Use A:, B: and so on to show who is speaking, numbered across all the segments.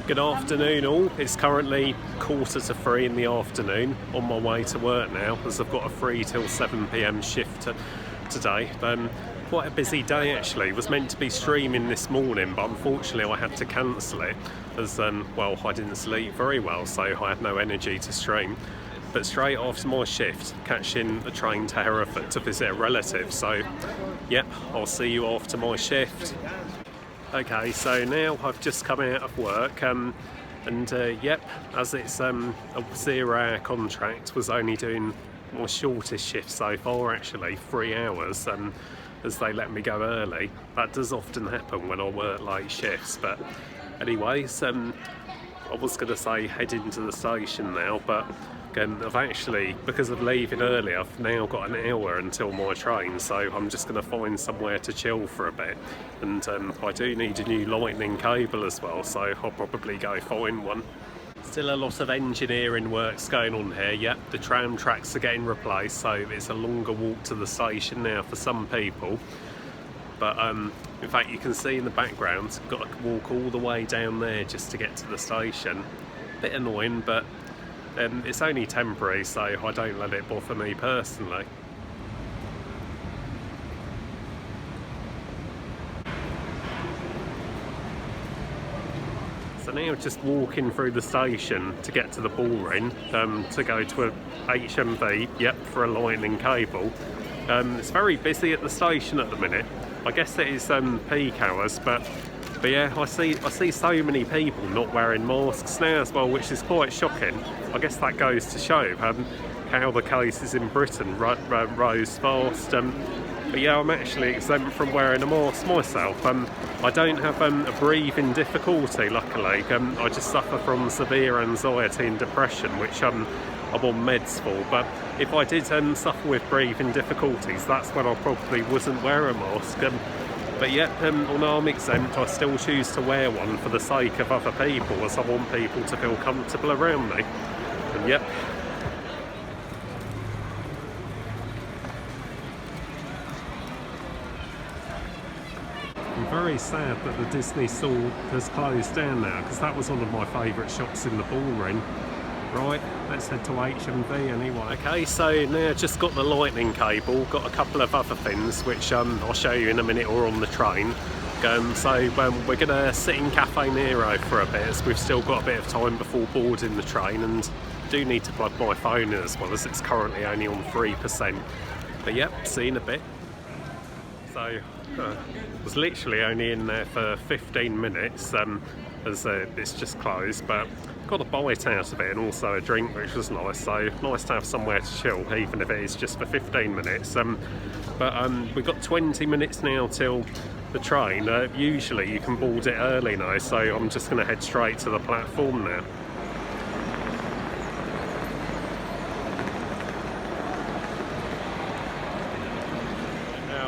A: Good afternoon all, it's currently 2:45 in the afternoon, on my way to work now as I've got a 3 till 7 p.m. shift today. Quite a busy day actually. It was meant to be streaming this morning, but unfortunately I had to cancel it as I didn't sleep very well, so I had no energy to stream. But straight after my shift, catching the train to Hereford to visit a relative, so yep, I'll see you after my shift. Okay, so now I've just come out of work, yep, as it's a 0-hour contract, was only doing my shortest shift so far actually, 3 hours, as they let me go early. That does often happen when I work late shifts, but anyways, I was going to say head into the station now, but I've actually, because of leaving early, I've now got an hour until my train, so I'm just going to find somewhere to chill for a bit. And I do need a new lightning cable as well, so I'll probably go find one. Still a lot of engineering works going on here. Yep, the tram tracks are getting replaced, so it's a longer walk to the station now for some people. But in fact, you can see in the background, I've got to walk all the way down there just to get to the station. Bit annoying, but it's only temporary, so I don't let it bother me personally. So now just walking through the station to get to the Bullring, to go to a HMV, yep, for a lightning cable. It's very busy at the station at the minute. I guess it is peak hours, but yeah, I see so many people not wearing masks now as well, which is quite shocking. I guess that goes to show how the cases in Britain rose fast. But yeah, I'm actually exempt from wearing a mask myself. I don't have a breathing difficulty, luckily. I just suffer from severe anxiety and depression, which I'm on meds for. But if I did suffer with breathing difficulties, that's when I probably wouldn't wear a mask. But yet, although I'm exempt, I still choose to wear one for the sake of other people, as I want people to feel comfortable around me. And yep. I'm very sad that the Disney store has closed down now, because that was one of my favourite shops in the Bullring. Right, let's head to HMV anyway. Okay, so now just got the lightning cable, got a couple of other things which I'll show you in a minute or on the train. We're going to sit in Cafe Nero for a bit, as we've still got a bit of time before boarding the train, and do need to plug my phone in as well, as it's currently only on 3%. But yep, see you in a bit. So, was literally only in there for 15 minutes, as it's just closed, but got a bite out of it and also a drink, which was nice. So nice to have somewhere to chill, even if it is just for 15 minutes. We've got 20 minutes now till the train. Usually you can board it early now, so I'm just going to head straight to the platform now.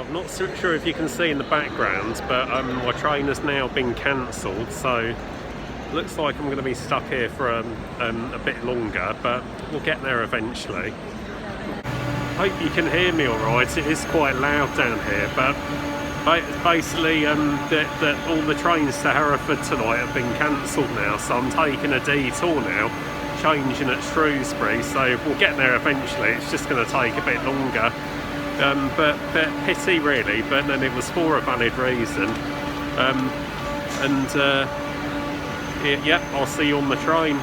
A: I'm not so sure if you can see in the background, but my train has now been cancelled, so looks like I'm going to be stuck here for a bit longer, but we'll get there eventually. Hope you can hear me alright. It is quite loud down here, but basically all the trains to Hereford tonight have been cancelled now, so I'm taking a detour now, changing at Shrewsbury, so we'll get there eventually. It's just going to take a bit longer, but pity really, but then it was for a valid reason. Yep, I'll see you on the train.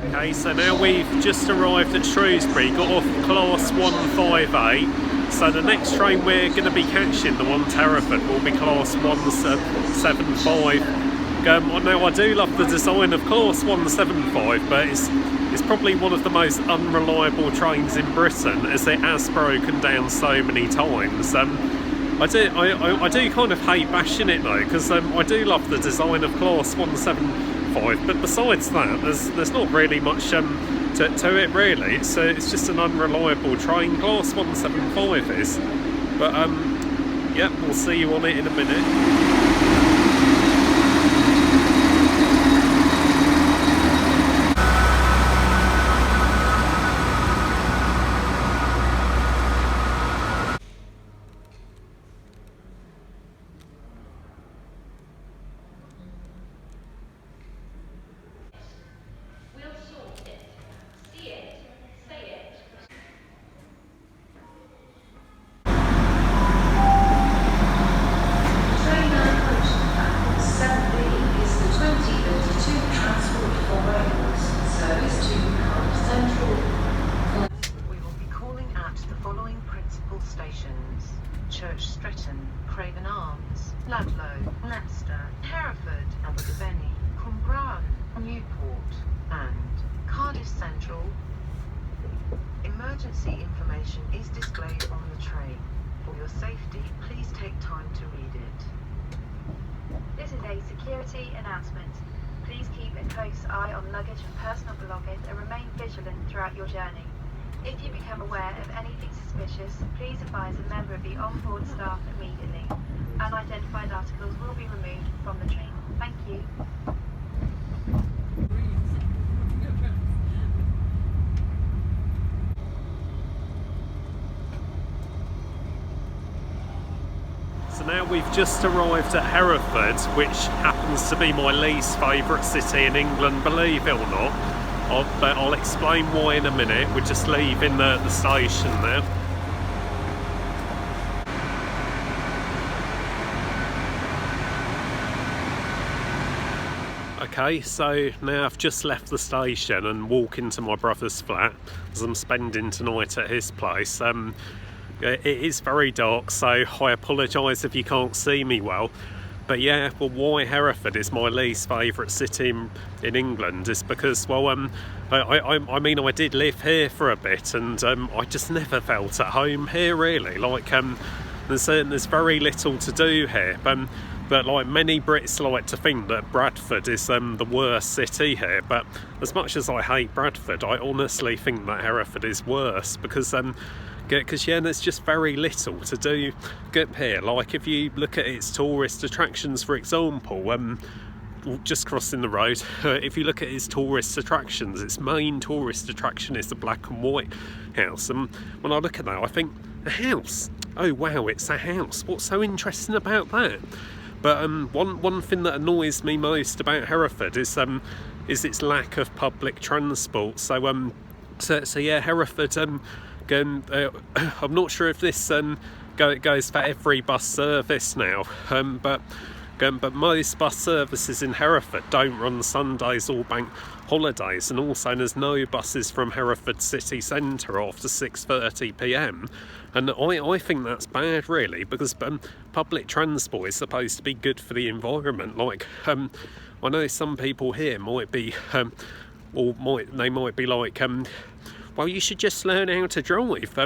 A: Okay, so now we've just arrived at Shrewsbury, got off class 158. So the next train we're going to be catching, the one to Hereford, will be class 175. Now I do love the design of class 175, but it's probably one of the most unreliable trains in Britain, as it has broken down so many times. I do kind of hate bashing it though, because I do love the design of class 175, but besides that, there's not really much to it really. It's just an unreliable train. Class 175 is. But yeah, we'll see you on it in a minute.
B: Hereford, Abergavenny, Cwmbran, Newport and Cardiff Central. Emergency information is displayed on the train. For your safety, please take time to read it.
C: This is a security announcement. Please keep a close eye on luggage and personal belongings and remain vigilant throughout your journey. If you become aware of anything suspicious, please advise a member of the on-board staff immediately. Unidentified articles will be removed from the train. Thank you.
A: So now we've just arrived at Hereford, which happens to be my least favourite city in England, believe it or not. But I'll explain why in a minute. We're just leaving the station now. Okay, so now I've just left the station and walk into my brother's flat as I'm spending tonight at his place. It is very dark, so I apologise if you can't see me well. But yeah, well, why Hereford is my least favourite city in England is because, well, I mean, I did live here for a bit, and I just never felt at home here, really. Like, there's very little to do here. But like many Brits like to think that Bradford is the worst city here. But as much as I hate Bradford, I honestly think that Hereford is worse because yeah, there's just very little to do here. Like if you look at its tourist attractions, for example, just crossing the road, if you look at its tourist attractions, its main tourist attraction is the black and white house. And when I look at that, I think, a house? Oh wow, it's a house. What's so interesting about that? But one thing that annoys me most about Hereford is its lack of public transport. So yeah, Hereford. I'm not sure if this goes for every bus service now, but most bus services in Hereford don't run Sundays or bank holidays, and also there's no buses from Hereford city centre after 6:30 p.m. And I think that's bad, really, because public transport is supposed to be good for the environment. Like, I know some people here might be, they might be like, well, you should just learn how to drive.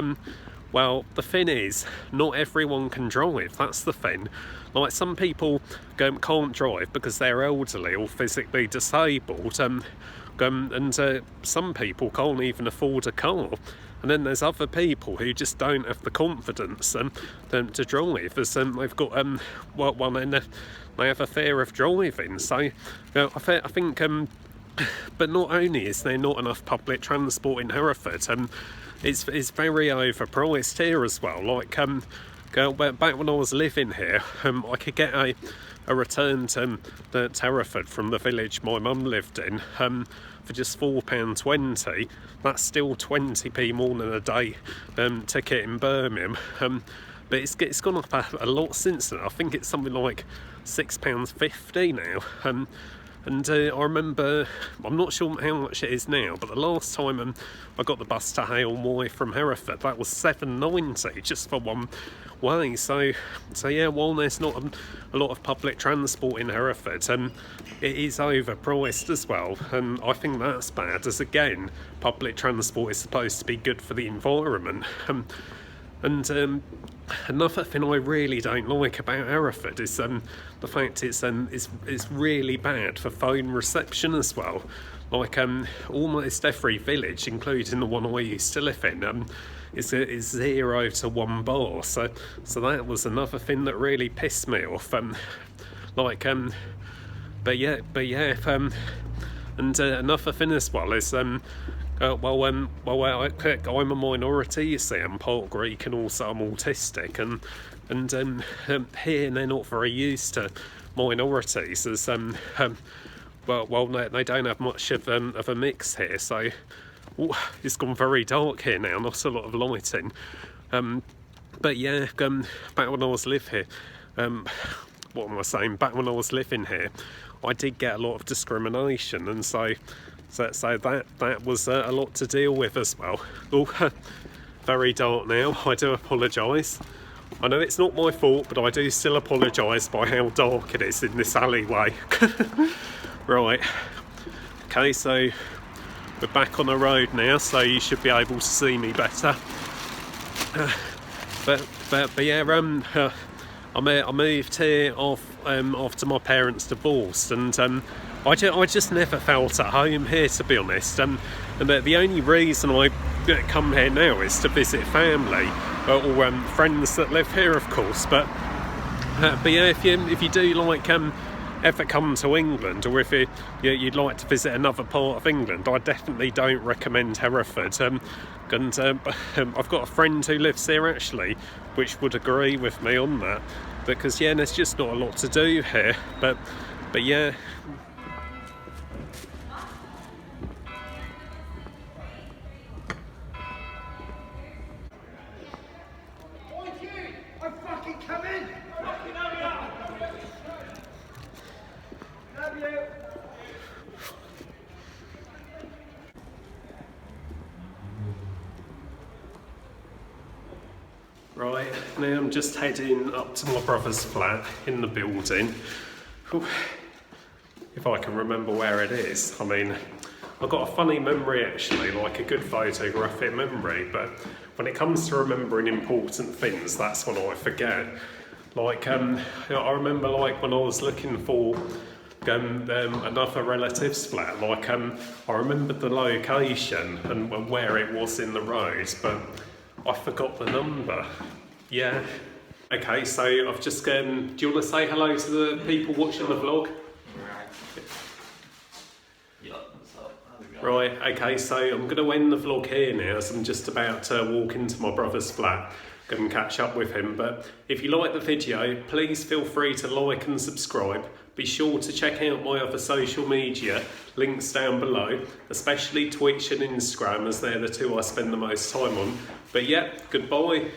A: Well, the thing is, not everyone can drive. That's the thing. Like, some people can't drive because they're elderly or physically disabled, and some people can't even afford a car. And then there's other people who just don't have the confidence to drive, as they've got they have a fear of driving. So I think. But not only is there not enough public transport in Hereford, it's very overpriced here as well. Like, back when I was living here, I could get a return to Hereford from the village my mum lived in for just £4.20. That's still 20p more than a day ticket in Birmingham. But it's gone up a lot since then. I think it's something like £6.50 now. And I remember, I'm not sure how much it is now, but the last time I got the bus to Hale Moy from Hereford, that was £7.90 just for one way. So yeah, while there's not a lot of public transport in Hereford, it is overpriced as well, and I think that's bad, as again, public transport is supposed to be good for the environment. And another thing I really don't like about Hereford is the fact it's really bad for phone reception as well. Like almost every village, including the one I used to live in, it's 0 to 1 bar. So that was another thing that really pissed me off. And another thing as well is I'm a minority, you see. I'm part Greek and also I'm autistic, and here they're not very used to minorities, as they don't have much of a mix here. So it's gone very dark here now, not a lot of lighting. But yeah, back when I was living here, what am I saying? Back when I was living here, I did get a lot of discrimination, and so that was a lot to deal with as well. Oh, very dark now. I do apologise. I know it's not my fault, but I do still apologise by how dark it is in this alleyway. Right. Okay, so we're back on the road now, so you should be able to see me better. But yeah, I moved here after my parents divorced, and I just never felt at home here, to be honest. And the only reason I come here now is to visit family or friends that live here, of course. But yeah, if you do like ever come to England, or if you'd like to visit another part of England, I definitely don't recommend Hereford. And I've got a friend who lives here actually, which would agree with me on that, because yeah, there's just not a lot to do here. But yeah. Right, now I'm just heading up to my brother's flat in the building. Whew. If I can remember where it is. I mean, I've got a funny memory actually, like a good photographic memory, but when it comes to remembering important things, that's when I forget. Like, I remember like when I was looking for another relative's flat, like I remembered the location and where it was in the road, but I forgot the number. Yeah. Okay, so I've just do you want to say hello to the people watching the vlog? Right, okay, so I'm going to end the vlog here now, as I'm just about to walk into my brother's flat and catch up with him. But if you like the video, please feel free to like and subscribe. Be sure to check out my other social media, links down below, especially Twitch and Instagram, as they're the two I spend the most time on. But yeah, goodbye.